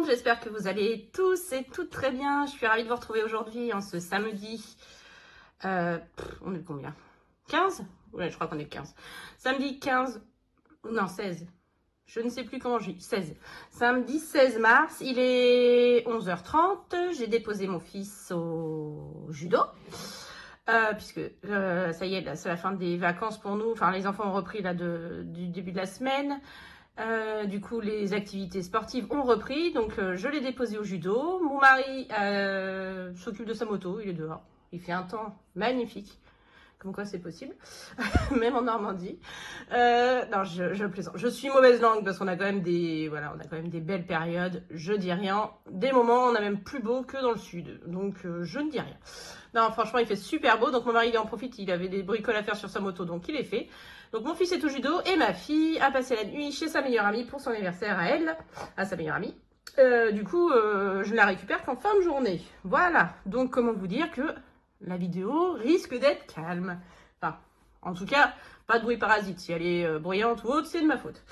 monde, j'espère que vous allez tous et toutes très bien. Je suis ravie de vous retrouver aujourd'hui en ce samedi. On est combien? 15? Ouais, je crois qu'on est 15. Samedi 15, non 16. Je ne sais plus comment je dis, 16. Samedi 16 mars, il est 11h30. J'ai déposé mon fils au judo. Puisque ça y est, c'est la fin des vacances pour nous. Enfin, les enfants ont repris là du début de la semaine. Du coup, les activités sportives ont repris. Donc, je l'ai déposé au judo. Mon mari s'occupe de sa moto. Il est dehors. Il fait un temps magnifique. Comme quoi, c'est possible. Même en Normandie. Non, je plaisante. Je suis mauvaise langue parce qu'on a quand même on a quand même des belles périodes. Je dis rien. Des moments, on a même plus beau que dans le sud. Donc, je ne dis rien. Non, franchement, il fait super beau. Donc, mon mari, il en profite. Il avait des bricoles à faire sur sa moto. Donc, il les fait. Donc, mon fils est au judo. Et ma fille a passé la nuit chez sa meilleure amie pour son anniversaire à elle. À sa meilleure amie. Du coup, je la récupère qu'en fin de journée. Voilà. Donc, comment vous dire que la vidéo risque d'être calme. Enfin, en tout cas, pas de bruit parasite. Si elle est bruyante ou autre, c'est de ma faute.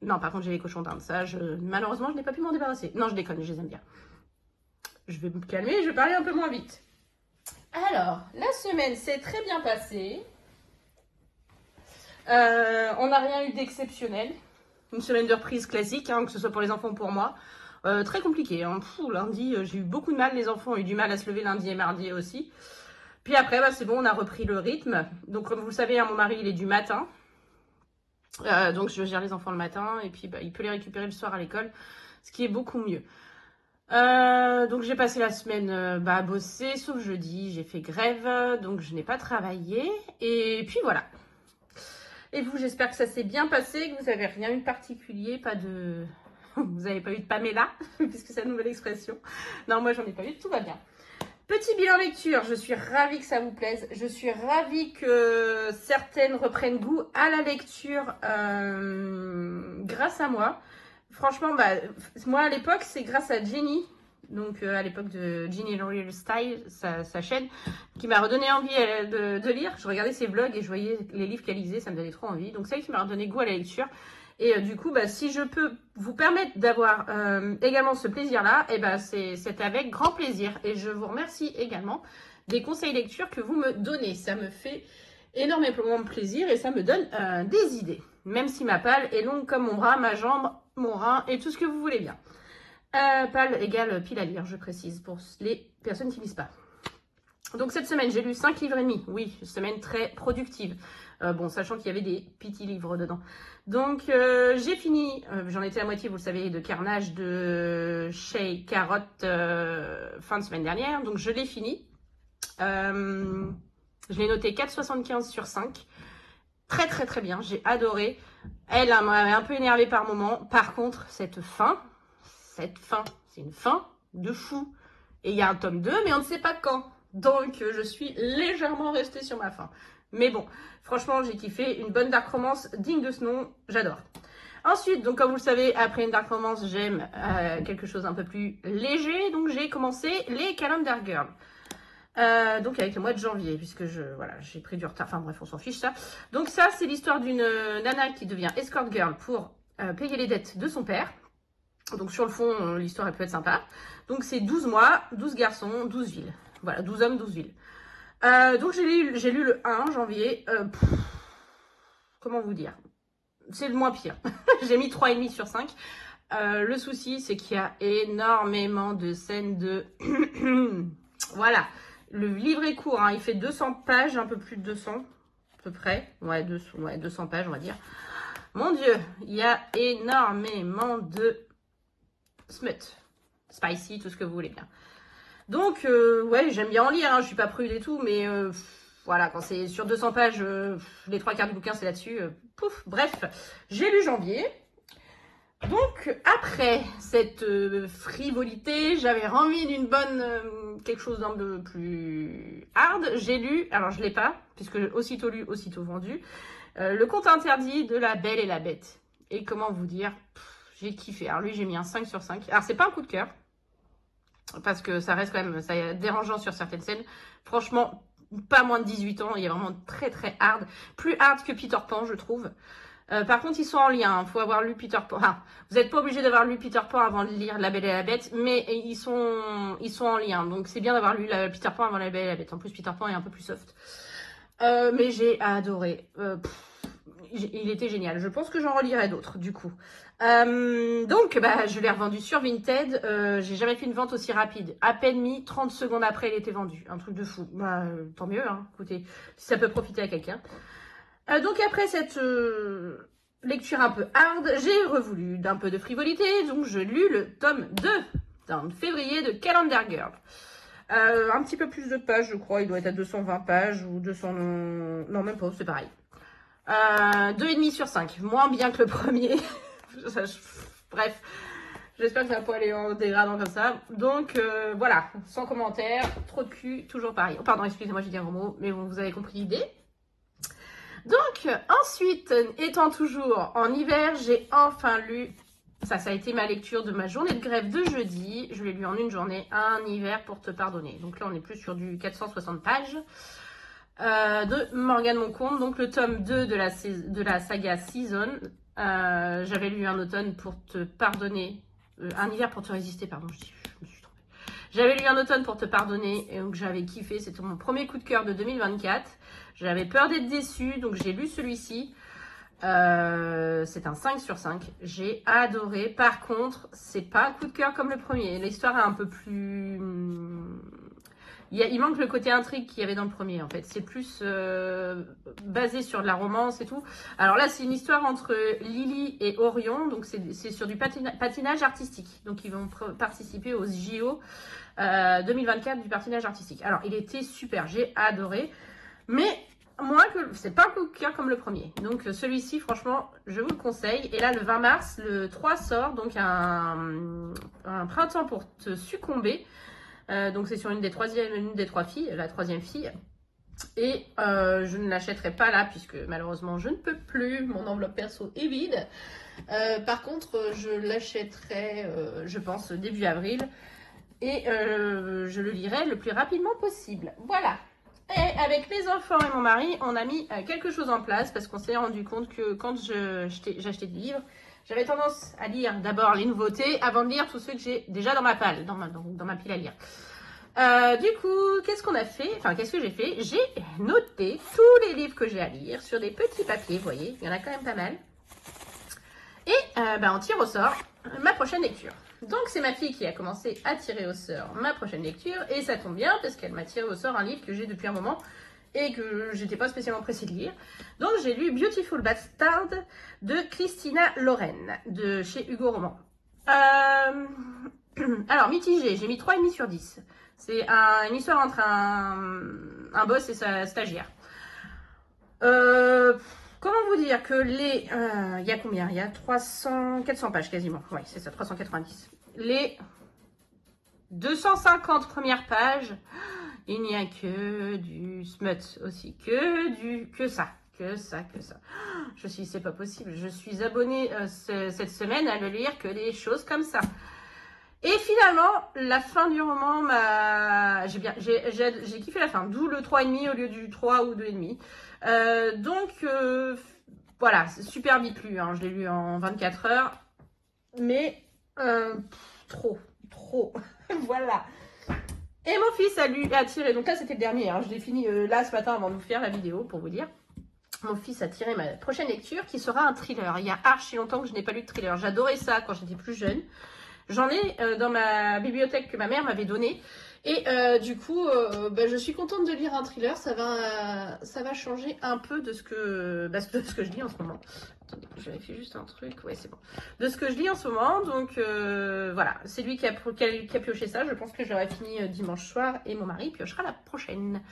Non, par contre, j'ai les cochons d'Inde. Ça, malheureusement, je n'ai pas pu m'en débarrasser. Non, je déconne, je les aime bien. Je vais me calmer, je vais parler un peu moins vite. Alors, la semaine s'est très bien passée. On n'a rien eu d'exceptionnel. Une semaine de reprise classique, hein, que ce soit pour les enfants ou pour moi. Très compliqué. Hein. Lundi, j'ai eu beaucoup de mal. Les enfants ont eu du mal à se lever lundi et mardi aussi. Puis après, c'est bon, on a repris le rythme. Donc, comme vous le savez, hein, mon mari, il est du matin. Donc, je gère les enfants le matin. Et puis, il peut les récupérer le soir à l'école. Ce qui est beaucoup mieux. Donc, j'ai passé la semaine à bosser, sauf jeudi. J'ai fait grève. Donc, je n'ai pas travaillé. Et puis, voilà. Et vous, j'espère que ça s'est bien passé, que vous n'avez rien eu de particulier, vous n'avez pas eu de Pamela, puisque c'est la nouvelle expression. Non, moi, j'en ai pas eu, tout va bien. Petit bilan lecture, je suis ravie que ça vous plaise. Je suis ravie que certaines reprennent goût à la lecture grâce à moi. Franchement, moi, à l'époque, c'est grâce à Jenny. Donc, à l'époque de Ginny Real Style, sa chaîne, qui m'a redonné envie de lire. Je regardais ses vlogs et je voyais les livres qu'elle lisait, ça me donnait trop envie. Donc, c'est elle qui m'a redonné goût à la lecture. Et du coup, si je peux vous permettre d'avoir également ce plaisir-là, c'est avec grand plaisir. Et je vous remercie également des conseils lecture que vous me donnez. Ça me fait énormément plaisir et ça me donne des idées. Même si ma palle est longue comme mon bras, ma jambe, mon rein et tout ce que vous voulez bien. Palle égale pile à lire, je précise, pour les personnes qui ne lisent pas. Donc cette semaine, j'ai lu 5 livres et demi. Oui, une semaine très productive. Sachant qu'il y avait des petits livres dedans. Donc j'ai fini, j'en étais à moitié, vous le savez, de Carnage de Shay Carotte fin de semaine dernière. Donc je l'ai fini. Je l'ai noté 4,75 sur 5. Très très très bien, j'ai adoré. Elle m'avait un peu énervée par moment. Par contre, cette fin, c'est une fin de fou. Et il y a un tome 2, mais on ne sait pas quand. Donc, je suis légèrement restée sur ma fin. Mais bon, franchement, j'ai kiffé. Une bonne dark romance digne de ce nom, j'adore. Ensuite, donc comme vous le savez, après une dark romance, j'aime quelque chose un peu plus léger. Donc, j'ai commencé les Calendar Girls. Donc avec le mois de janvier, puisque j'ai pris du retard. Enfin bref, on s'en fiche ça. Donc ça, c'est l'histoire d'une nana qui devient escort girl pour payer les dettes de son père. Donc sur le fond, l'histoire elle peut être sympa. Donc c'est 12 mois, 12 garçons, 12 villes. Voilà, 12 hommes, 12 villes. Donc j'ai lu le 1 janvier. Comment vous dire? C'est le moins pire. J'ai mis 3,5 sur 5. Le souci, c'est qu'il y a énormément de scènes de... Voilà. Le livre est court, hein. Il fait 200 pages, un peu plus de 200, à peu près. Ouais, 200 pages, on va dire. Mon Dieu, il y a énormément de smut, spicy, tout ce que vous voulez bien. Donc, ouais, j'aime bien en lire, hein. Je suis pas prude et tout, mais voilà, quand c'est sur 200 pages, les 3/4 du bouquin, c'est là-dessus. Pouf, bref, j'ai lu janvier. Donc, après cette frivolité, j'avais envie d'une bonne, quelque chose d'un peu plus hard. J'ai lu, alors je ne l'ai pas, puisque aussitôt lu, aussitôt vendu, Le Conte interdit de La Belle et la Bête. Et comment vous dire, j'ai kiffé. Alors lui, j'ai mis un 5 sur 5. Alors, c'est pas un coup de cœur, parce que ça reste quand même ça dérangeant sur certaines scènes. Franchement, pas moins de 18 ans, il est vraiment très très hard. Plus hard que Peter Pan, je trouve. Par contre, ils sont en lien. Il faut avoir lu Peter Pan. Enfin, vous n'êtes pas obligé d'avoir lu Peter Pan avant de lire La Belle et la Bête, mais ils sont en lien. Donc, c'est bien d'avoir lu Peter Pan avant La Belle et la Bête. En plus, Peter Pan est un peu plus soft. Mais j'ai adoré. Il était génial. Je pense que j'en relirai d'autres, du coup. Donc, bah, je l'ai revendu sur Vinted. J'ai jamais fait une vente aussi rapide. À peine mis, 30 secondes après, il était vendu. Un truc de fou. Bah, tant mieux, hein. Écoutez, si ça peut profiter à quelqu'un. Donc après cette lecture un peu hard, j'ai revoulu d'un peu de frivolité, donc je lus le tome 2 en février de Calendar Girl. Un petit peu plus de pages, je crois, il doit être à 220 pages ou 200... Non, même pas, c'est pareil. 2,5 sur 5, moins bien que le premier. Bref, j'espère que ça va pas aller en dégradant comme ça. Donc voilà, sans commentaire, trop de cul, toujours pareil. Oh, pardon, excusez-moi, j'ai dit un gros mot, mais bon, vous avez compris l'idée. Donc, ensuite, étant toujours en hiver, j'ai enfin lu, ça a été ma lecture de ma journée de grève de jeudi, je l'ai lu en une journée, Un hiver pour te pardonner. Donc là, on est plus sur du 460 pages de Morgane Moncombe, donc le tome 2 de la saga Season. J'avais lu Un automne pour te pardonner, Un hiver pour te résister, pardon, je me suis trompée. J'avais lu Un automne pour te pardonner, et donc j'avais kiffé, c'était mon premier coup de cœur de 2024. J'avais peur d'être déçue, donc j'ai lu celui-ci. C'est un 5 sur 5. J'ai adoré. Par contre, c'est pas un coup de cœur comme le premier. L'histoire est un peu plus... Il manque le côté intrigue qu'il y avait dans le premier, en fait. C'est plus basé sur de la romance et tout. Alors là, c'est une histoire entre Lily et Orion. Donc, c'est sur du patinage artistique. Donc, ils vont participer aux JO 2024 du patinage artistique. Alors, il était super. J'ai adoré. Mais moins que c'est pas un coup de cœur comme le premier. Donc celui-ci, franchement, je vous le conseille. Et là, le 20 mars, le 3 sort, donc un printemps pour te succomber. Donc c'est sur une des trois filles, la troisième fille. Et je ne l'achèterai pas là, puisque malheureusement, je ne peux plus. Mon enveloppe perso est vide. Par contre, je l'achèterai, je pense, début avril. Et je le lirai le plus rapidement possible. Voilà. Et avec les enfants et mon mari, on a mis quelque chose en place parce qu'on s'est rendu compte que quand j'achetais des livres, j'avais tendance à lire d'abord les nouveautés avant de lire tous ceux que j'ai déjà dans ma pile, dans ma pile à lire. Du coup, qu'est-ce qu'on a fait? Enfin, qu'est-ce que j'ai fait? J'ai noté tous les livres que j'ai à lire sur des petits papiers, vous voyez, il y en a quand même pas mal. Et on tire au sort ma prochaine lecture. Donc, c'est ma fille qui a commencé à tirer au sort ma prochaine lecture. Et ça tombe bien parce qu'elle m'a tiré au sort un livre que j'ai depuis un moment et que j'étais pas spécialement pressée de lire. Donc, j'ai lu Beautiful Bastard de Christina Loren de chez Hugo Roman. Alors, mitigé, j'ai mis 3,5 sur 10. C'est une histoire entre un boss et sa stagiaire. Comment vous dire que il y a combien? Il y a 400 pages quasiment. Oui, c'est ça, 390. Les 250 premières pages, il n'y a que du smut aussi. Que ça. Je suis, c'est pas possible. Je suis abonnée cette semaine à ne lire que des choses comme ça. Et finalement, la fin du roman j'ai kiffé la fin, d'où le 3,5 au lieu du 3 ou 2,5. Donc, voilà, c'est super vite lu, hein. Je l'ai lu en 24 heures, mais trop, voilà. Et mon fils a tiré, donc là c'était le dernier, hein. Je l'ai fini là ce matin avant de vous faire la vidéo pour vous dire. Mon fils a tiré ma prochaine lecture qui sera un thriller. Il y a archi longtemps que je n'ai pas lu de thriller. J'adorais ça quand j'étais plus jeune. J'en ai dans ma bibliothèque que ma mère m'avait donnée. Et du coup, je suis contente de lire un thriller. Ça va changer un peu de ce que je lis en ce moment. Attendez, je vérifie juste un truc. Ouais, c'est bon. De ce que je lis en ce moment. Donc voilà, c'est lui qui a pioché ça. Je pense que j'aurai fini dimanche soir et mon mari piochera la prochaine.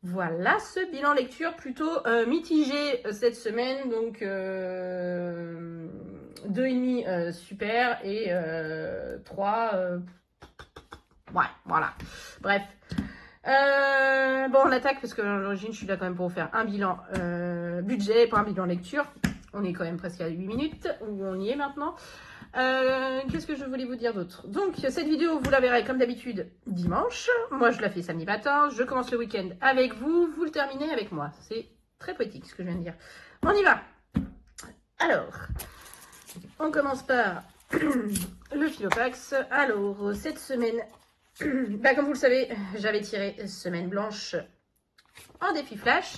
Voilà ce bilan lecture plutôt mitigé cette semaine. Donc 2,5 super et 3 ouais, voilà, bref. Bon, on attaque parce que à l'origine je suis là quand même pour vous faire un bilan budget, pas un bilan lecture. On est quand même presque à 8 minutes, où on y est maintenant. Qu'est-ce que je voulais vous dire d'autre? Donc cette vidéo vous la verrez comme d'habitude dimanche. Moi je la fais samedi matin, je commence le week-end avec vous, vous le terminez avec moi. C'est très poétique ce que je viens de dire. On y va. Alors, on commence par le Filofax. Alors, cette semaine, comme vous le savez, j'avais tiré semaine blanche en défi flash.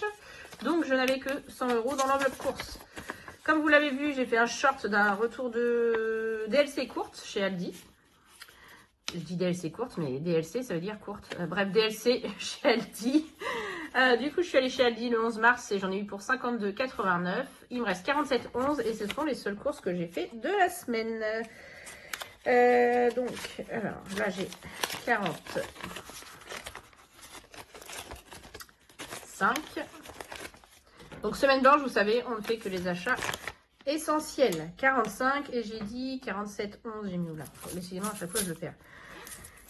Donc, je n'avais que 100 € dans l'enveloppe course. Comme vous l'avez vu, j'ai fait un short d'un retour de DLC courte chez Aldi. Je dis DLC courte, mais DLC, ça veut dire courte. Bref, DLC chez Aldi. Du coup, je suis allée chez Aldi le 11 mars et j'en ai eu pour 52,89. Il me reste 47,11 et ce sont les seules courses que j'ai fait de la semaine. Donc, alors là, j'ai 45. Donc, semaine blanche, vous savez, on ne fait que les achats essentiels. 45 et j'ai dit 47,11. J'ai mis où là? Décidément, à chaque fois, je le perds.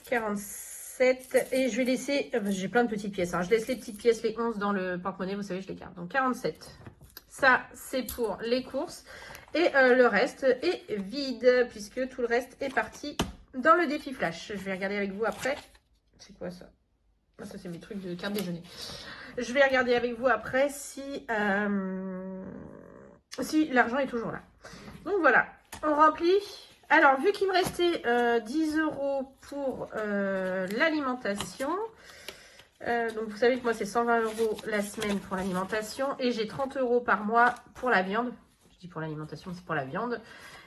47 et je vais laisser, j'ai plein de petites pièces, hein. Je laisse les petites pièces, les 11 dans le porte-monnaie, vous savez, je les garde. Donc 47, ça c'est pour les courses et le reste est vide puisque tout le reste est parti dans le défi flash. Je vais regarder avec vous après. C'est quoi ça? Ça c'est mes trucs de carte déjeuner. Je vais regarder avec vous après si l'argent est toujours là. Donc voilà, on remplit. Alors, vu qu'il me restait 10 € pour l'alimentation, donc vous savez que moi c'est 120 € la semaine pour l'alimentation et j'ai 30 € par mois pour la viande. Je dis pour l'alimentation, c'est pour la viande.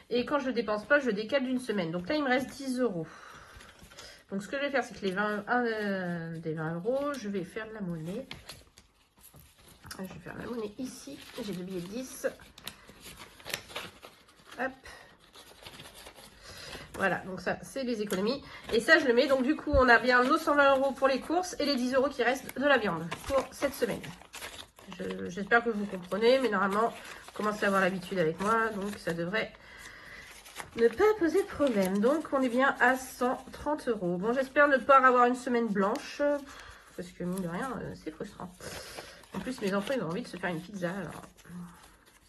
Et quand je ne dépense pas, je décale d'une semaine. Donc là, il me reste 10 €. Donc ce que je vais faire, c'est que les 20 €, je vais faire de la monnaie. Je vais faire de la monnaie ici. J'ai 2 billets de 10. Hop. Voilà, donc ça, c'est les économies. Et ça, je le mets. Donc, du coup, on a bien nos 120 € pour les courses et les 10 € qui restent de la viande pour cette semaine. J'espère que vous comprenez, mais normalement, vous commencez à avoir l'habitude avec moi. Donc, ça devrait ne pas poser de problème. Donc, on est bien à 130 €. Bon, j'espère ne pas avoir une semaine blanche. Parce que, mine de rien, c'est frustrant. En plus, mes enfants, ils ont envie de se faire une pizza. Alors,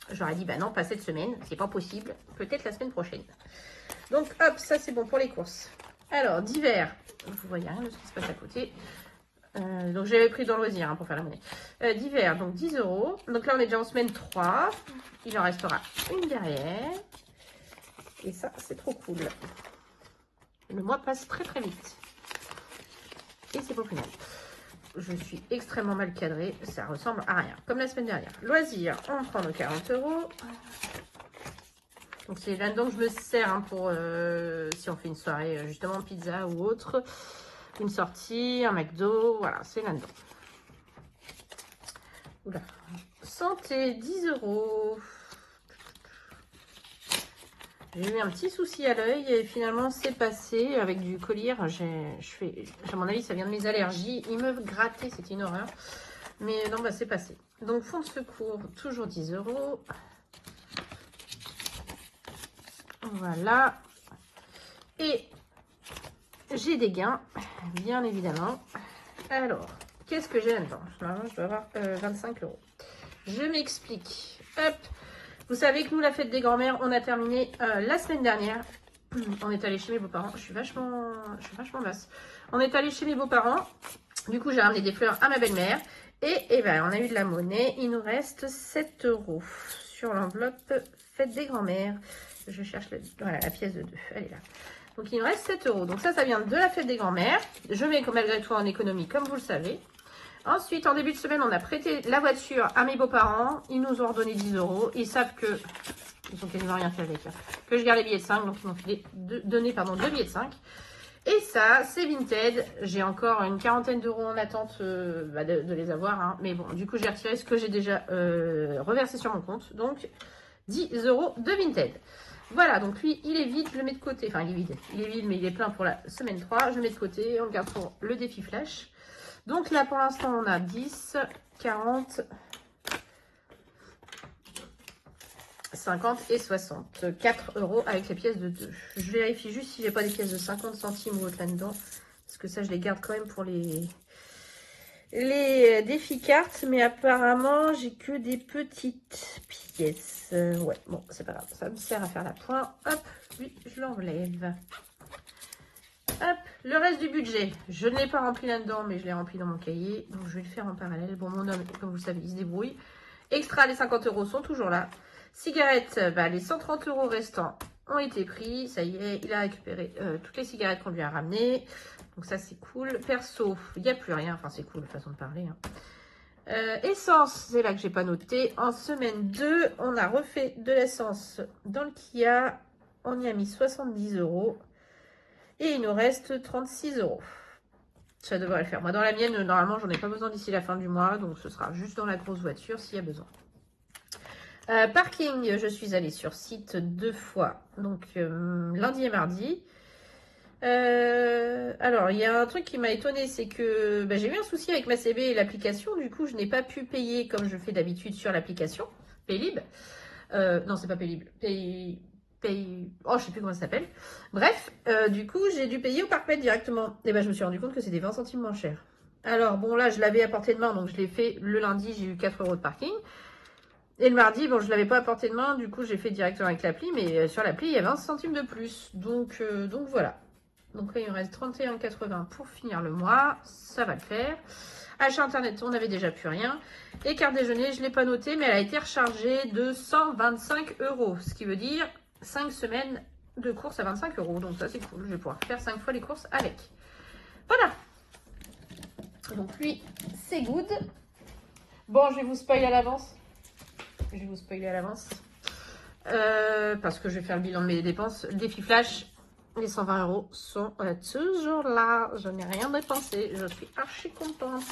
j'aurais dit, bah non, pas cette semaine. C'est pas possible. Peut-être la semaine prochaine. Donc, hop, ça c'est bon pour les courses. Alors, d'hiver, vous voyez rien de ce qui se passe à côté. Donc, j'avais pris dans le loisir hein, pour faire la monnaie. D'hiver, donc 10 €. Donc là, on est déjà en semaine 3. Il en restera une derrière. Et ça, c'est trop cool. Le mois passe très très vite. Et c'est pour le final. Je suis extrêmement mal cadrée. Ça ressemble à rien. Comme la semaine dernière. Loisir, on prend nos 40 €. Donc c'est là-dedans que je me sers hein, pour si on fait une soirée justement pizza ou autre, une sortie, un McDo, voilà, c'est là-dedans. Oula. Santé, 10 €. J'ai eu un petit souci à l'œil et finalement c'est passé avec du collier. À mon avis, ça vient de mes allergies. Il me grattait, c'était une horreur. Mais non, bah c'est passé. Donc fonds de secours, toujours 10 €. Voilà. Et j'ai des gains, bien évidemment. Alors, qu'est-ce que j'ai là-dedans? Normalement, je dois avoir 25 €. Je m'explique. Hop. Vous savez que nous, la fête des grands-mères, on a terminé la semaine dernière. On est allé chez mes beaux-parents. Je suis vachement basse. On est allé chez mes beaux-parents. Du coup, j'ai ramené des fleurs à ma belle-mère. Et ben, on a eu de la monnaie. Il nous reste 7 € sur l'enveloppe fête des grands-mères. Je cherche voilà, la pièce de 2. Elle est là. Donc, il me reste 7 €. Donc, ça vient de la fête des grands-mères. Je mets malgré tout en économie, comme vous le savez. Ensuite, en début de semaine, on a prêté la voiture à mes beaux-parents. Ils nous ont redonné 10 €. Ils savent que... Ils ont quasiment rien fait avec. Hein, que je garde les billets de 5. Donc, ils m'ont donné 2 billets de 5. Et ça, c'est Vinted. J'ai encore une quarantaine d'euros en attente de les avoir. Hein. Mais bon, du coup, j'ai retiré ce que j'ai déjà reversé sur mon compte. Donc, 10 € de Vinted. Voilà, donc lui, il est vide, je le mets de côté. Enfin, il est vide. Il est vide, mais il est plein pour la semaine 3. Je le mets de côté. On le garde pour le défi flash. Donc là, pour l'instant, on a 10, 40, 50 et 60. 4 € avec les pièces de 2. Je vérifie juste si j'ai pas des pièces de 50 centimes ou autre là-dedans. Parce que ça, je les garde quand même pour les défis cartes. Mais apparemment, j'ai que des petites pièces. Ouais, bon, c'est pas grave. Ça me sert à faire la pointe. Hop, lui, je l'enlève. Hop, le reste du budget, je ne l'ai pas rempli là-dedans, mais je l'ai rempli dans mon cahier. Donc, je vais le faire en parallèle. Bon, mon homme, comme vous le savez, il se débrouille. Extra, les 50 € sont toujours là. Cigarettes, bah, les 130 € restants ont été pris. Ça y est, il a récupéré toutes les cigarettes qu'on lui a ramenées. Donc ça, c'est cool. Perso, il n'y a plus rien. Enfin, c'est cool, façon de parler. Hein. Essence, c'est là que j'ai pas noté. En semaine 2, on a refait de l'essence dans le Kia. On y a mis 70 €. Et il nous reste 36 €. Ça devrait le faire. Moi, dans la mienne, normalement, j'en ai pas besoin d'ici la fin du mois. Donc, ce sera juste dans la grosse voiture s'il y a besoin. Parking, je suis allée sur site 2 fois. Donc, lundi et mardi. Alors, il y a un truc qui m'a étonnée, c'est que bah, j'ai eu un souci avec ma CB et l'application. Du coup, je n'ai pas pu payer comme je fais d'habitude sur l'application. Paylib. Non, c'est pas Paylib. Oh, je sais plus comment ça s'appelle. Bref, du coup, j'ai dû payer au Parkmed directement. Et ben, je me suis rendu compte que c'était 20 centimes moins cher. Alors, bon, là, je l'avais à portée de main, donc je l'ai fait le lundi, j'ai eu 4 € de parking. Et le mardi, bon, je ne l'avais pas à portée de main, du coup, j'ai fait directement avec l'appli, mais sur l'appli, il y a 20 centimes de plus. Donc voilà. Donc là, il me reste 31,80 pour finir le mois. Ça va le faire. Achat internet, on n'avait déjà plus rien. Et carte déjeuner, je ne l'ai pas noté, mais elle a été rechargée de 125 €. Ce qui veut dire 5 semaines de courses à 25 €. Donc ça, c'est cool. Je vais pouvoir faire 5 fois les courses avec. Voilà. Donc lui, c'est good. Bon, je vais vous spoiler à l'avance. Parce que je vais faire le bilan de mes dépenses. Le défi flash, les 120 € sont toujours là. Je n'ai rien dépensé. Je suis archi contente.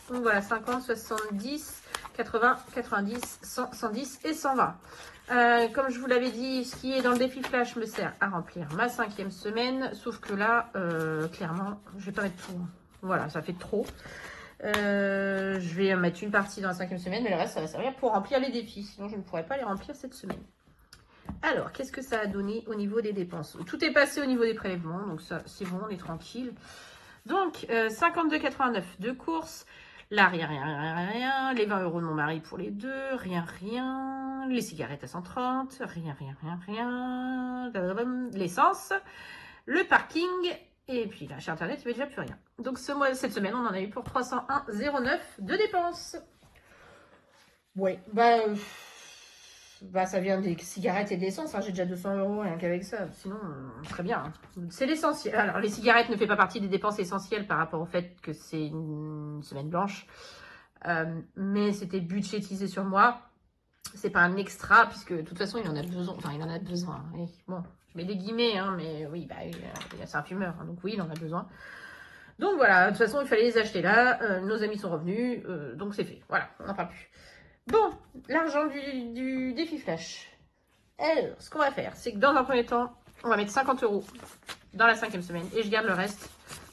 Donc voilà, 50, 70, 80, 90, 100, 110 et 120. Comme je vous l'avais dit, ce qui est dans le défi flash me sert à remplir ma 5e semaine. Sauf que là, clairement, je vais pas mettre tout. Voilà, ça fait trop. Je vais mettre une partie dans la 5e semaine, mais le reste, ça va servir pour remplir les défis. Sinon, je ne pourrais pas les remplir cette semaine. Alors, qu'est-ce que ça a donné au niveau des dépenses? Tout est passé au niveau des prélèvements, donc ça, c'est bon, on est tranquille. Donc, 52,89 de courses. Là, rien. Les 20 € de mon mari pour les deux, rien. Les cigarettes à 130, rien. L'essence, le parking, et puis là, chez Internet, il n'y avait déjà plus rien. Donc, cette semaine, on en a eu pour 301,09 de dépenses. Ouais, bah ça vient des cigarettes et de l'essence. Hein. J'ai déjà 200 € rien qu'avec ça. Sinon, très bien. Hein. C'est l'essentiel. Alors, les cigarettes ne fait pas partie des dépenses essentielles par rapport au fait que c'est une semaine blanche. Mais c'était budgétisé sur moi. C'est pas un extra, puisque de toute façon, il en a besoin. Enfin, il en a besoin. Et bon, je mets des guillemets, hein, mais oui, bah, c'est un fumeur. Hein, donc oui, il en a besoin. Donc voilà, de toute façon, il fallait les acheter là. Nos amis sont revenus. Donc c'est fait. Voilà, on n'en parle plus. Bon, l'argent du défi flash. Alors, ce qu'on va faire, c'est que dans un premier temps, on va mettre 50 € dans la 5e semaine et je garde le reste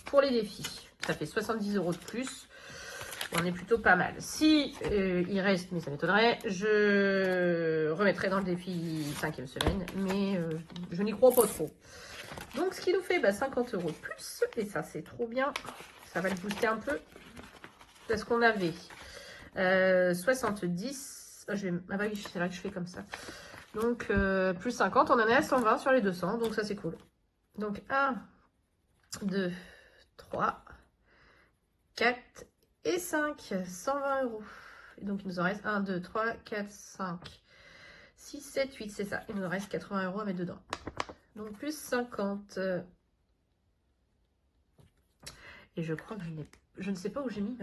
pour les défis. Ça fait 70 € de plus. On est plutôt pas mal. Si il reste, mais ça m'étonnerait, je remettrai dans le défi 5e semaine, mais je n'y crois pas trop. Donc, ce qui nous fait 50 € de plus, et ça, c'est trop bien. Ça va le booster un peu. Parce qu'on avait 70. Ah bah oui, c'est là que je fais comme ça. Donc, plus 50, on en est à 120 sur les 200, donc ça c'est cool. Donc, 1, 2, 3, 4 et 5, 120 €. Et donc, il nous en reste 1, 2, 3, 4, 5, 6, 7, 8, c'est ça. Il nous en reste 80 € à mettre dedans. Donc, plus 50. Et je crois que je ne sais pas où j'ai mis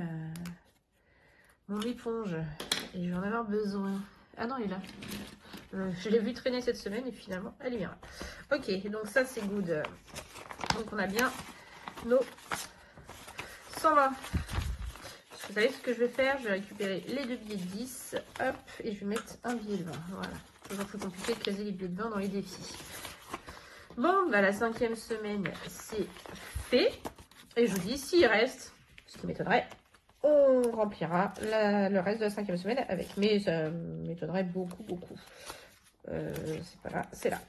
mon éponge. Et je vais en avoir besoin. Ah non, il est là. Je l'ai vu traîner cette semaine et finalement, elle est bien là. Ok, donc ça, c'est good. Donc, on a bien nos 120. Vous savez ce que je vais faire? Je vais récupérer les 2 billets de 10. Hop, et je vais mettre un billet de 20. Voilà. Toujours plus compliqué de caser les billets de 20 dans les défis. Bon, la 5e semaine, c'est fait. Et je vous dis, s'il reste, ce qui m'étonnerait, on remplira le reste de la 5e semaine avec. Mais ça m'étonnerait beaucoup. C'est pas là, c'est là.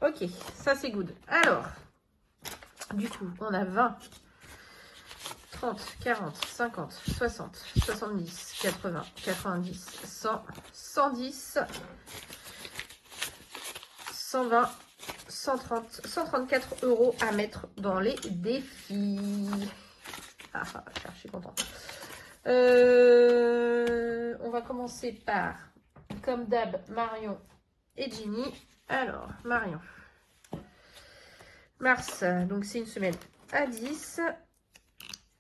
Ok, ça c'est good. Alors, du coup, on a 20, 30, 40, 50, 60, 70, 80, 90, 100, 110, 120, 130, 134 € à mettre dans les défis. Ah, je suis contente. On va commencer par, comme d'hab, Marion et Ginny. Alors, Marion. Mars, donc c'est une semaine à 10.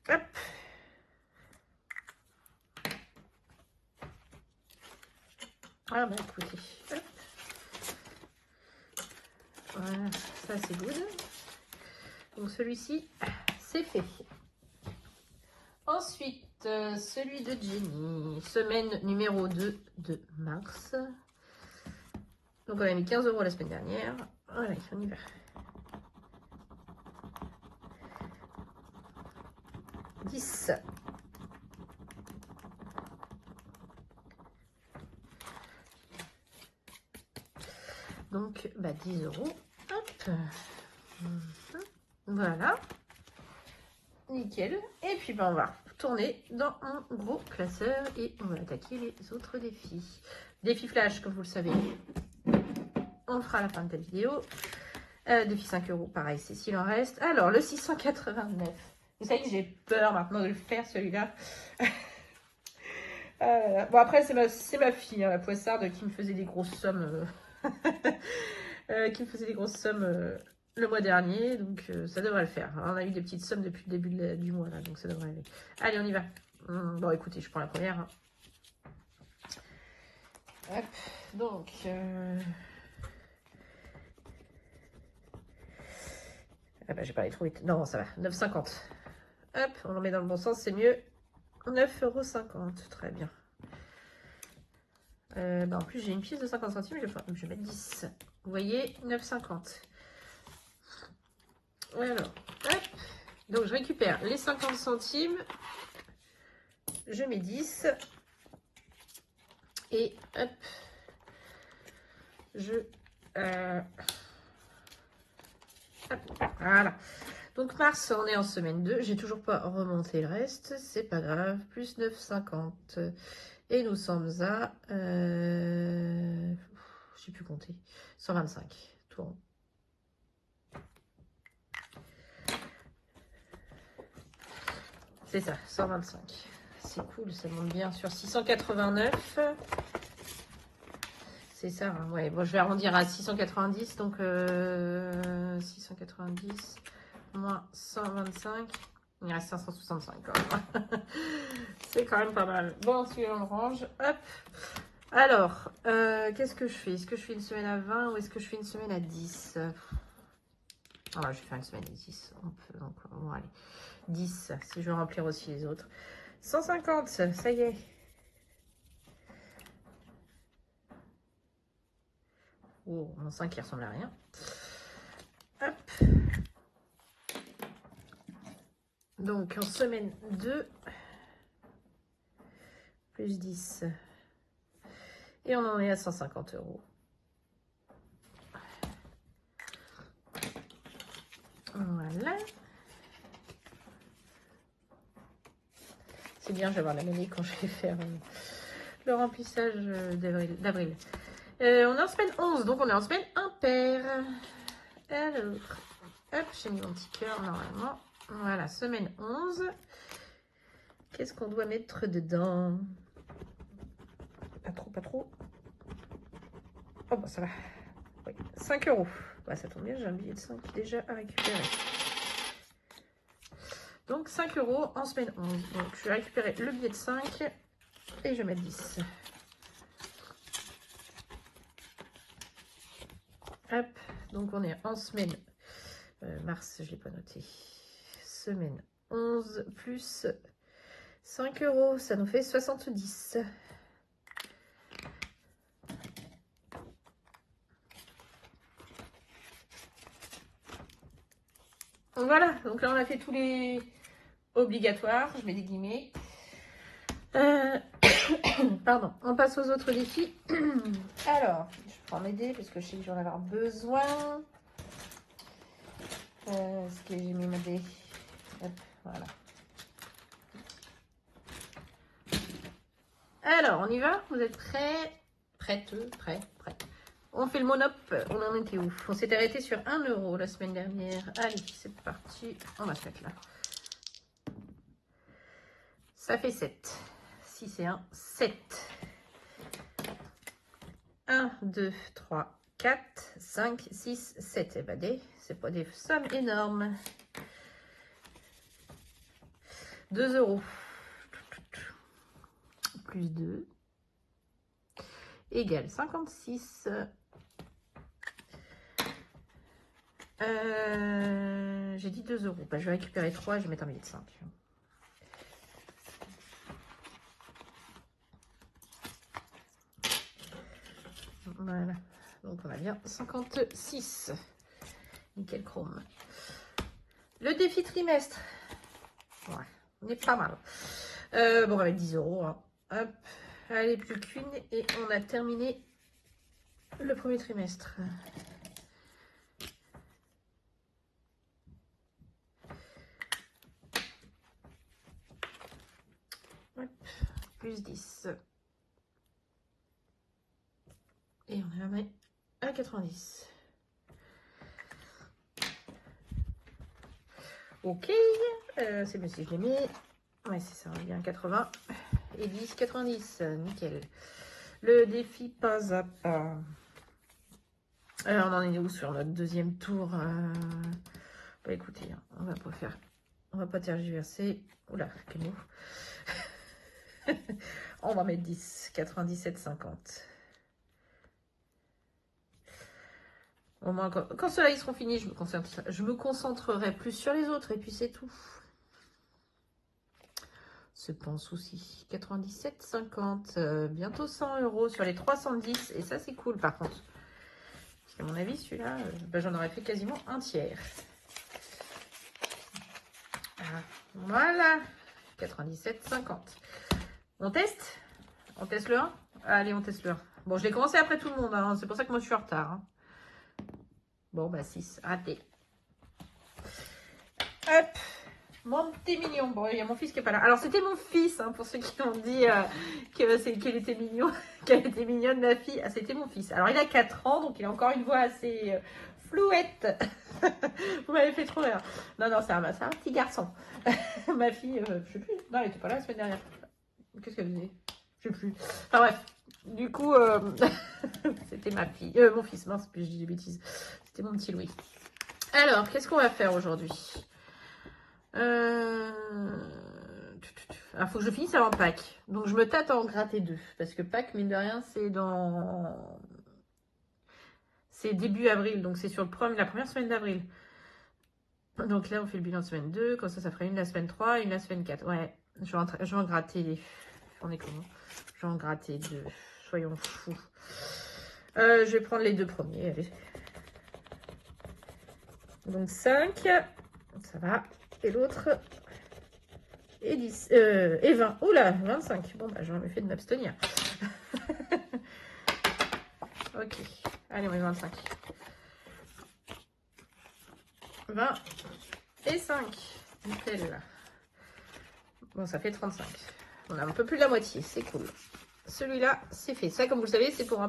Hop. Ah bah écoutez, hop. Voilà, ça c'est good. Donc celui-ci, c'est fait. Ensuite, celui de Jenny, semaine numéro 2 de mars. Donc on a mis 15 € la semaine dernière. Allez, on y va. « 10. Donc, bah, 10 €. Hop. Voilà. Nickel. Et puis, bah, on va tourner dans un gros classeur et on va attaquer les autres défis. Défi flash, comme vous le savez, on fera à la fin de la vidéo. Défi 5 €, pareil, c'est s'il en reste. Alors, le 689. Vous savez que j'ai peur maintenant de le faire, celui-là. Bon, après, c'est ma fille, hein, la poissarde, qui me faisait des grosses sommes. Qui me faisait des grosses sommes le mois dernier. Donc, ça devrait le faire. On a eu des petites sommes depuis le début du mois, là. Donc, ça devrait aller. Allez, on y va. Bon, écoutez, je prends la première. Hein. Hop. Donc... Ah bah, j'ai pas allé trop vite. Non, ça va. 9,50. Hop, on le met dans le bon sens, c'est mieux. 9,50 €. Très bien. Bah en plus, j'ai une pièce de 50 centimes. Je vais mettre 10. Vous voyez, 9,50. Alors, hop. Donc, je récupère les 50 centimes. Je mets 10. Et hop. Hop, voilà. Donc, mars, on est en semaine 2. J'ai toujours pas remonté le reste. C'est pas grave. Plus 9,50. Et nous sommes à... je sais plus compter. 125. Tout rond. C'est ça, 125. C'est cool, ça monte bien sur 689. C'est ça, hein, ouais. Bon, je vais arrondir à 690. Donc, 690 moins 125. Il reste 565 quand même. C'est quand même pas mal. Bon, celui-là, on le range. Hop. Alors, qu'est-ce que je fais? Est-ce que je fais une semaine à 20 ou est-ce que je fais une semaine à 10? Voilà, je vais faire une semaine à 10. On peut, donc, bon, allez. 10, si je veux remplir aussi les autres. 150, ça y est. Oh, mon 5 qui ressemble à rien. Hop. Donc, en semaine 2, plus 10. Et on en est à 150 €. Voilà. C'est bien, je vais avoir la monnaie quand je vais faire le remplissage d'avril. On est en semaine 11, donc on est en semaine impair. Alors, hop, j'ai mis mon petit cœur normalement. Voilà, semaine 11. Qu'est-ce qu'on doit mettre dedans? Pas trop, pas trop. Oh, bah ça va. Oui, 5 €. Bah, ça tombe bien, j'ai un billet de 5 déjà à récupérer. Donc, 5 € en semaine 11. Donc, je vais récupérer le billet de 5 et je vais mettre 10. Hop, donc on est en semaine mars, je ne l'ai pas noté. Semaine 11 plus 5 €, ça nous fait 70. Voilà, donc là on a fait tous les obligatoires, je mets des guillemets. Pardon, on passe aux autres défis. Alors, je prends mes dés parce que je sais que j'en vais avoir besoin. Est-ce que j'ai mis mes dés? Hop, voilà. Alors, on y va? Vous êtes prêts? Prête, prêt. On fait le monop. On en était où? On s'était arrêté sur 1 € la semaine dernière. Allez, c'est parti. On va se mettre là. Ça fait 7. 6 et 1, 7. 1, 2, 3, 4, 5, 6, 7. Eh ben, c'est pas des sommes énormes. 2 euros. Plus 2. Égale 56. J'ai dit 2 euros. Bah, je vais récupérer 3 et je vais mettre un billet de 5. Voilà. Donc on a bien 56. Nickel chrome. Le défi trimestre. Ouais, on est pas mal. Bon, on va mettre 10 euros. Hein. Hop. Allez, plus qu'une. Et on a terminé le premier trimestre. Hop. Plus 10. Et on est à 90. Ok. C'est bon si je l'ai mis. Ouais, c'est ça. On est bien à 80. Et 10, 90. Nickel. Le défi pas à pas. Alors, on en est où sur notre deuxième tour? Bah écoutez, on va pas faire. On va pas tergiverser. Oula, quel mot. On va mettre 10, 97, 50. Au moins, quand ceux-là ils seront finis, je me concentrerai plus sur les autres et puis c'est tout. C'est pas un souci. 97, 50. Bientôt 100 euros sur les 310. Et ça, c'est cool par contre. Parce qu'à mon avis, celui-là, bah, j'en aurais fait quasiment un tiers. Voilà. 97, 50. On teste? On teste le 1? Allez, on teste le 1. Bon, je l'ai commencé après tout le monde. Hein. C'est pour ça que moi, je suis en retard. Hein. Bon, bah 6. Raté. Hop. Mon petit mignon. Bon, il y a mon fils qui est pas là. Alors, c'était mon fils, hein, pour ceux qui ont dit qu'elle était mignon, qu'elle était mignonne, ma fille. Ah, c'était mon fils. Alors, il a 4 ans, donc il a encore une voix assez flouette. Vous m'avez fait trop rire. Non, non, c'est un petit garçon. Ma fille, je sais plus. Non, elle était pas là la semaine dernière. Qu'est-ce qu'elle faisait? Je sais plus. Enfin, bref. Du coup, c'était ma fille. Mon fils, mince, puis je dis des bêtises. C'était mon petit Louis. Alors, qu'est-ce qu'on va faire aujourd'hui? Il faut que je finisse avant Pâques. Donc, je me tâte à en gratter 2. Parce que Pâques, mine de rien, c'est début avril. Donc, c'est sur la première semaine d'avril. Donc là, on fait le bilan de semaine 2. Comme ça ferait une la semaine 3 et une la semaine 4. Ouais, je vais en gratter. On est comment? Je vais en gratter 2. Soyons fous. Je vais prendre les 2 premiers. Allez. Donc 5. Ça va. Et l'autre. Et 10. Et 20. Oula, 25. Bon, bah, j'aurais fait de m'abstenir. Ok. Allez, on est 25. 20 et 5. Nickel. Bon, ça fait 35. On a un peu plus de la moitié. C'est cool. Celui-là, c'est fait. Ça, comme vous le savez, c'est pour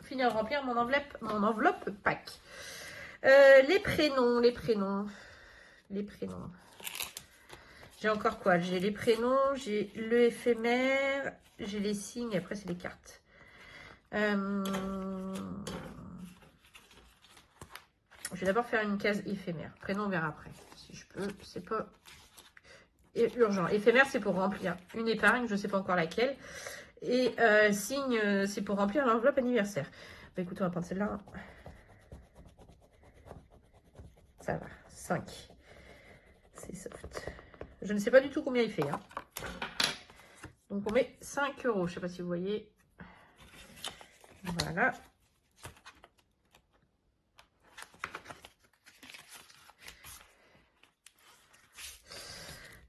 finir de remplir mon enveloppe pack. Les prénoms. J'ai encore quoi? J'ai les prénoms, j'ai le éphémère, j'ai les signes, après c'est les cartes. Je vais d'abord faire une case éphémère. Prénom, on verra après. Si je peux, c'est pas urgent. Éphémère, c'est pour remplir une épargne, je ne sais pas encore laquelle. Et signe, c'est pour remplir l'enveloppe anniversaire. Bah, écoutez, on va prendre celle-là. Ça va, 5. C'est soft. Je ne sais pas du tout combien il fait. Hein. Donc, on met 5 euros. Je ne sais pas si vous voyez. Voilà.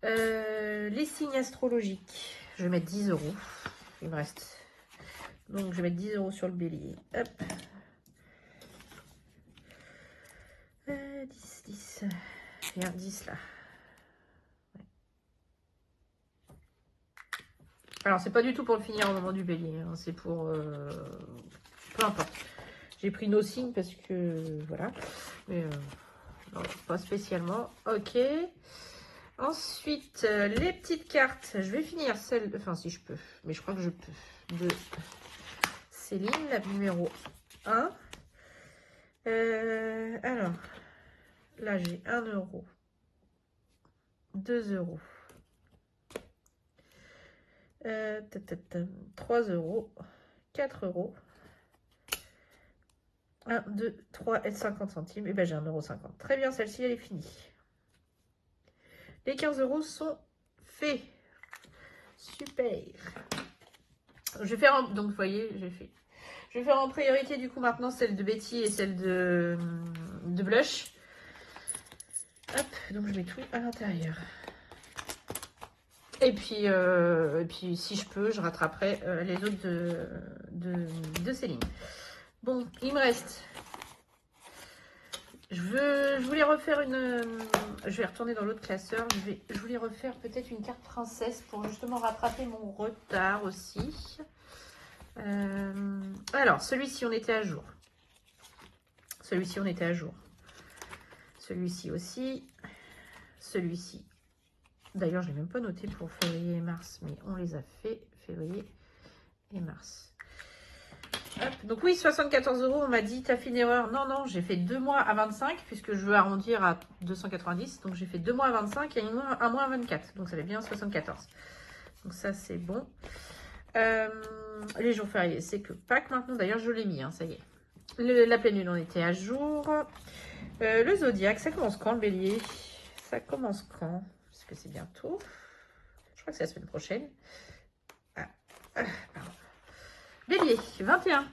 Les signes astrologiques. Je vais mettre 10 euros. Il me reste. Donc, je vais mettre 10 euros sur le bélier. Hop. 10, 10. Il y a un 10 là. Alors, c'est pas du tout pour le finir au moment du bélier. Hein. C'est pour... peu importe. J'ai pris nos signes parce que... Voilà. Mais non, pas spécialement. Ok. Ensuite, les petites cartes. Je vais finir celle... Enfin, si je peux. Mais je crois que je peux. Céline, la numéro 1. Alors, là, j'ai 1 euro, 2 euros, 3 euros, 4 euros, 1, 2, 3 et 50 centimes. Et ben j'ai 1,50 €. Très bien, celle-ci, elle est finie. Les 15 euros sont faits. Super. Je vais faire, donc vous voyez, j'ai fait. Je vais faire en priorité du coup maintenant celle de Betty et celle de Blush. Hop, donc je mets tout à l'intérieur. Et puis si je peux, je rattraperai les autres de Céline. Bon, il me reste. Je voulais refaire une. Je vais retourner dans l'autre classeur. Je voulais refaire peut-être une carte princesse pour justement rattraper mon retard aussi. Alors, celui-ci, on était à jour. Celui-ci, on était à jour. Celui-ci aussi. Celui-ci. D'ailleurs, je ne l'ai même pas noté pour février et mars, mais on les a fait, février et mars. Hop. Donc oui, 74 euros, on m'a dit, t'as fait une erreur. Non, non, j'ai fait 2 mois à 25, puisque je veux arrondir à 290. Donc j'ai fait 2 mois à 25 et un mois à 24. Donc ça fait bien 74. Donc ça, c'est bon. Les jours fériés, c'est que Pâques maintenant. D'ailleurs, je l'ai mis, hein, ça y est. La pleine lune, on était à jour. Le zodiaque, ça commence quand, le bélier? Ça commence quand? Parce que c'est bientôt. Je crois que c'est la semaine prochaine. Pardon. Bélier, 21.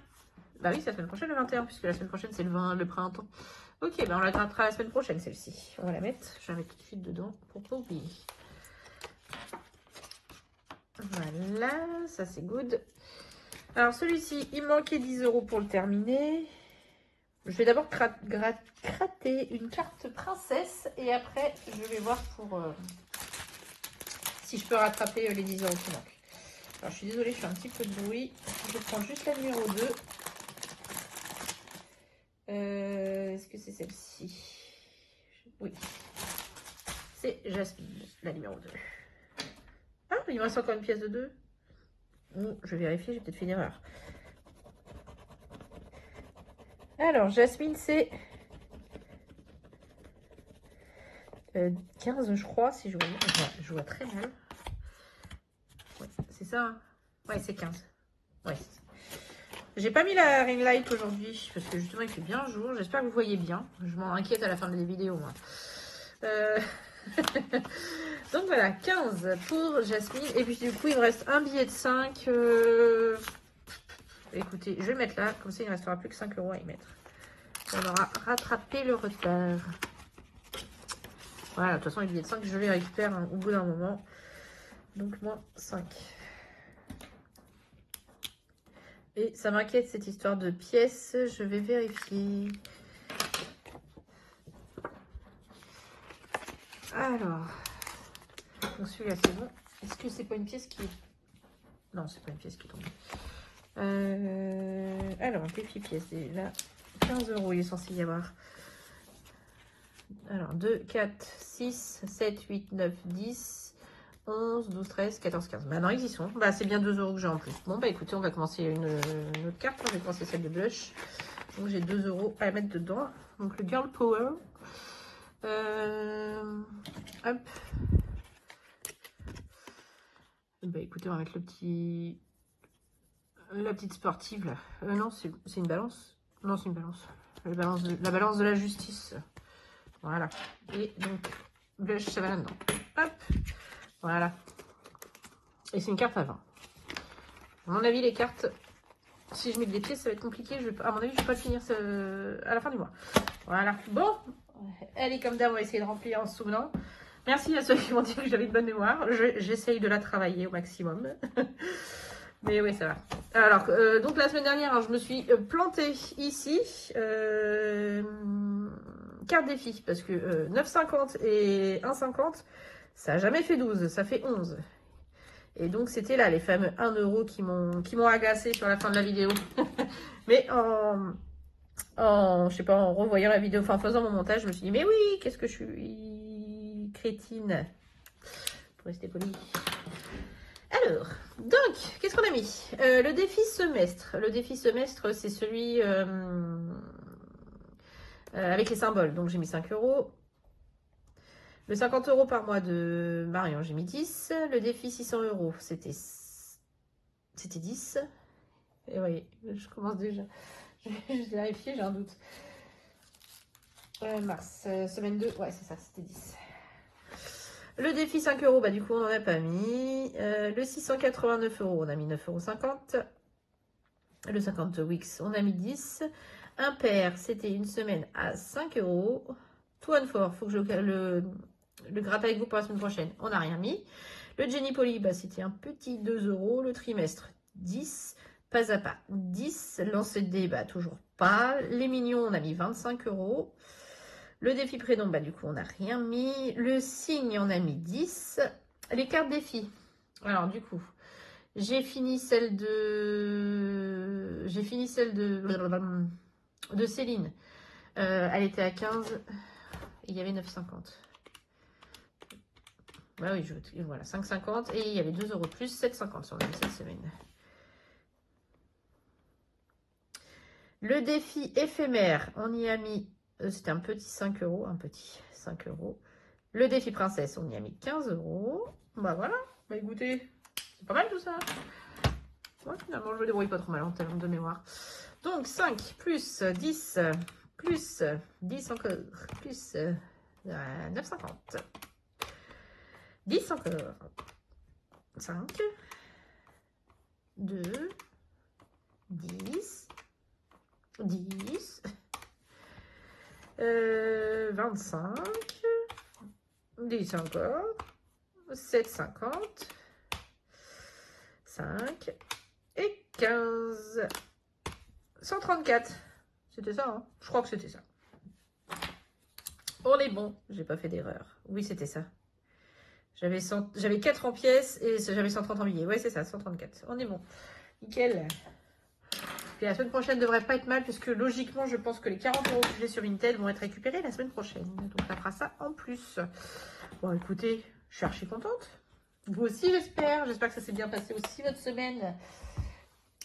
Bah oui, c'est la semaine prochaine, le 21, puisque la semaine prochaine, c'est le printemps. Ok, bah on la grattera la semaine prochaine, celle-ci. On va la mettre. Je vais la mettre tout de suite dedans pour pas oublier. Voilà, ça c'est good. Alors celui-ci, il manquait 10 euros pour le terminer. Je vais d'abord gratter une carte princesse et après je vais voir pour si je peux rattraper les 10 euros qui manquent. Alors je suis désolée, je fais un petit peu de bruit. Je prends juste la numéro 2. Est-ce que c'est celle-ci? Oui. C'est Jasmine, la numéro 2. Ah, il me reste encore une pièce de 2. Je vais vérifier, j'ai peut-être fait une erreur. Alors, Jasmine, c'est 15, je crois, si je vois. Je vois très mal. Ouais, c'est ça, hein? Ouais, c'est 15. Ouais, c'est ça. J'ai pas mis la ring light aujourd'hui, parce que justement, il fait bien jour. J'espère que vous voyez bien. Je m'en inquiète à la fin des vidéos, moi. Donc voilà, 15 pour Jasmine. Et puis du coup, il me reste un billet de 5. Écoutez, je vais le mettre là. Comme ça, il ne restera plus que 5 euros à y mettre. On aura rattrapé le retard. Voilà, de toute façon, les billets de 5, je les récupère hein, au bout d'un moment. Donc, moins 5. Et ça m'inquiète cette histoire de pièces. Je vais vérifier. Alors, donc celui-là, c'est bon. Est-ce que c'est pas une pièce qui est... Non, c'est pas une pièce qui tombe. Alors, défi pièce, là, 15 euros, il est censé y avoir. Alors, 2, 4, 6, 7, 8, 9, 10, 11, 12, 13, 14, 15. Bah non, ils y sont. Bah, c'est bien 2 euros que j'ai en plus. Bon, bah écoutez, on va commencer une autre carte. Je vais commencer celle de Blush. Donc, j'ai 2 euros à mettre dedans. Donc, le Girl Power. Hop. Bah écoutez, on va mettre la petite sportive là. Non, c'est une balance. Non, c'est une balance. La balance de la justice. Voilà. Et donc, Blush, ça va là-dedans. Hop. Voilà. Et c'est une carte à 20. À mon avis, les cartes, si je mets des pièces, ça va être compliqué. À mon avis, je ne vais pas le finir à la fin du mois. Voilà. Bon. Allez, comme d'hab, on va essayer de remplir en se souvenant. Merci à ceux qui m'ont dit que j'avais une bonne mémoire. J'essaye de la travailler au maximum. Mais oui, ça va. Alors, donc la semaine dernière, hein, je me suis plantée ici. Carte défi, parce que 9,50 et 1,50, ça n'a jamais fait 12, ça fait 11. Et donc, c'était là, les fameux 1 euro qui m'ont agacé sur la fin de la vidéo. Mais je sais pas, en revoyant la vidéo, enfin en faisant mon montage, je me suis dit, mais oui, qu'est-ce que je suis crétine. Pour rester poli. Alors, donc, qu'est-ce qu'on a mis? Le défi semestre. Le défi semestre, c'est celui avec les symboles. Donc, j'ai mis 5 euros. Le 50 euros par mois de Marion, j'ai mis 10. Le défi 600 euros, c'était 10. Et oui, je commence déjà. Je vais vérifier, j'ai un doute. Mars, semaine 2, ouais, c'est ça, c'était 10. Le défi 5 euros, bah du coup, on n'en a pas mis. Le 689 euros, on a mis 9,50 €. Le 50 Wix, on a mis 10. Impair, c'était une semaine à 5 euros. Tout one for, faut que je le gratte avec vous pour la semaine prochaine. On n'a rien mis. Le Jenny Poly, bah, c'était un petit 2 euros. Le trimestre, 10. Pas à pas, 10. Lancer de dé, bah, toujours pas. Les mignons, on a mis 25 euros. Le défi prénom, bah, du coup, on n'a rien mis. Le signe, on a mis 10. Les cartes défi. Alors, du coup, j'ai fini celle de Céline. Elle était à 15 et il y avait 9,50. Bah oui, voilà, 5,50 et il y avait 2 euros de plus, 7,50 sur le même cette semaine. Le défi éphémère, on y a mis, c'était un petit 5 euros, un petit 5 euros. Le défi princesse, on y a mis 15 euros. Bah voilà, bah écoutez, c'est pas mal tout ça. Ouais, finalement, je me débrouille pas trop mal en termes de mémoire. Donc, 5 plus 10 plus 10 encore, plus 9,50. 10 encore. 5, 2, 10, 10, 25, 10 encore, 7,50, 5 et 15. 134. C'était ça, hein? Je crois que c'était ça. On est bon. J'ai pas fait d'erreur. Oui, c'était ça. J'avais 4 en pièces et j'avais 130 en billets. Ouais, c'est ça, 134. On est bon. Nickel. Puis la semaine prochaine devrait pas être mal puisque logiquement, je pense que les 40 euros que j'ai sur Vinted vont être récupérés la semaine prochaine. Donc, ça fera ça en plus. Bon, écoutez, je suis archi contente. Vous aussi, j'espère. J'espère que ça s'est bien passé aussi votre semaine.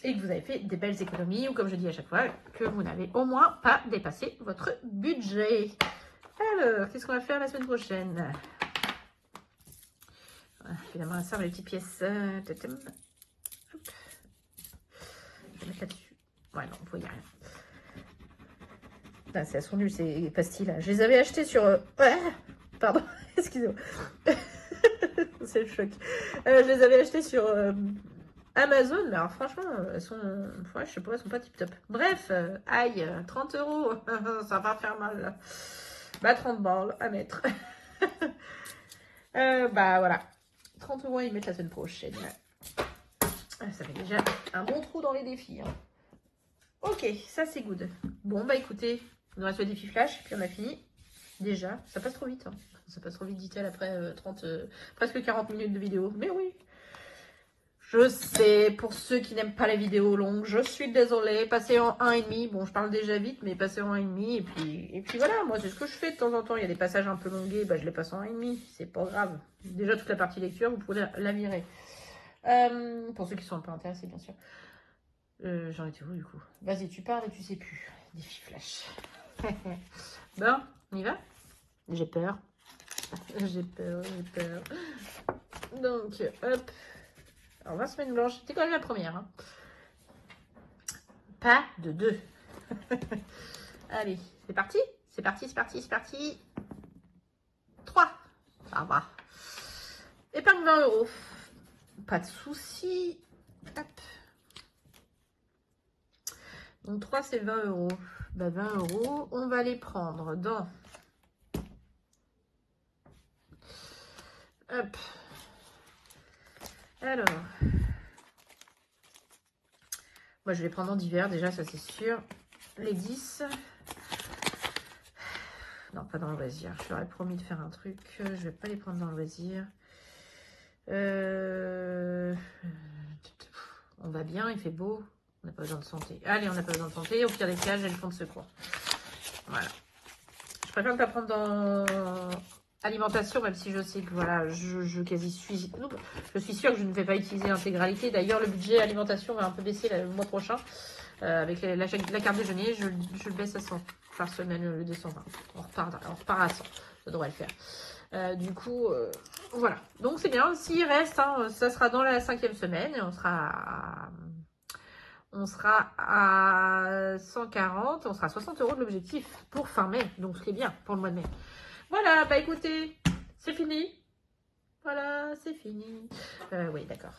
Et que vous avez fait des belles économies, ou comme je dis à chaque fois, que vous n'avez au moins pas dépassé votre budget. Alors, qu'est-ce qu'on va faire la semaine prochaine? Voilà, évidemment, ça, les petites pièces. Hop. Je vais mettre là-dessus. Ouais, non, vous voyez rien. Ah, c'est elles sont nulles, ces pastilles là. Je les avais achetées sur... pardon, excusez-moi. C'est le choc. Je les avais achetées sur... Amazon, mais alors franchement, elles sont, ouais, je sais pas, elles sont pas tip top. Bref, aïe, 30 euros, ça va faire mal. Bah, 30 balles à mettre. Bah, voilà. 30 euros à y mettre la semaine prochaine. Ça fait déjà un bon trou dans les défis. Hein. Ok, ça c'est good. Bon, bah écoutez, il nous reste le défi flash, puis on a fini. Déjà, ça passe trop vite. Hein. Ça passe trop vite, dit-elle, après presque 40 minutes de vidéo. Mais oui. Je sais, pour ceux qui n'aiment pas les vidéos longues, je suis désolée. Passez en 1,5. Bon, je parle déjà vite, mais passez en 1,5. Et puis voilà, moi, c'est ce que je fais de temps en temps. Il y a des passages un peu longués, bah, je les passe en 1,5. C'est pas grave. Déjà, toute la partie lecture, vous pouvez la virer. Pour ceux qui sont un peu intéressés, bien sûr. J'en étais où, du coup? Vas-y, tu parles et tu sais plus. Défi flash. Bon, on y va? J'ai peur. J'ai peur. Donc, hop. Alors, 20 semaines blanches, c'était quand même la première. Hein. Pas de 2. Allez, c'est parti. C'est parti. 3. Ça va. Épargne 20 euros. Pas de souci. Hop. Donc, 3, c'est 20 euros. Bah, 20 euros, on va les prendre dans... Hop. Alors... Moi, je vais les prendre en divers, déjà, ça c'est sûr. Les 10. Non, pas dans le loisir. Je leur ai promis de faire un truc. Je vais pas les prendre dans le loisir. On va bien, il fait beau. On n'a pas besoin de santé. Allez, on n'a pas besoin de santé. Au pire des cas, j'ai le fonds de secours. Voilà. Je préfère ne pas prendre dans alimentation, même si je sais que voilà, je suis sûre que je ne vais pas utiliser l'intégralité. D'ailleurs, le budget alimentation va un peu baisser le mois prochain. Avec la carte déjeuner, je le baisse à 100 par semaine au lieu de 120. On repart à 100. Ça devrait le faire. Du coup, voilà. Donc c'est bien. S'il reste, hein, ça sera dans la 5e semaine et on sera à 140, on sera à 60 € de l'objectif pour fin mai. Donc ce qui est bien pour le mois de mai. Voilà, bah écoutez, c'est fini. Voilà, c'est fini. Oui, d'accord.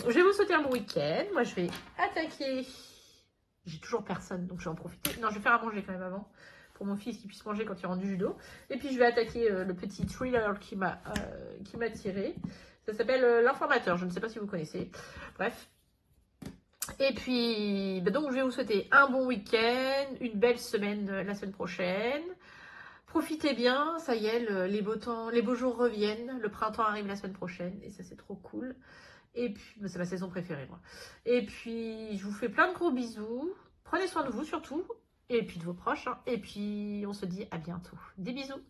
Je vais vous souhaiter un bon week-end. Moi, je vais attaquer. J'ai toujours personne, donc je vais en profiter. Non, je vais faire à manger quand même avant. Pour mon fils qui puisse manger quand il rentre du judo. Et puis, je vais attaquer le petit thriller qui m'a tiré. Ça s'appelle L'Informateur. Je ne sais pas si vous connaissez. Bref. Et puis, bah donc, je vais vous souhaiter un bon week-end, une belle semaine la semaine prochaine. Profitez bien, ça y est, les beaux temps, les beaux jours reviennent. Le printemps arrive la semaine prochaine et ça, c'est trop cool. Et puis, c'est ma saison préférée, moi. Et puis, je vous fais plein de gros bisous. Prenez soin de vous, surtout. Et puis, de vos proches. Hein. Et puis, on se dit à bientôt. Des bisous.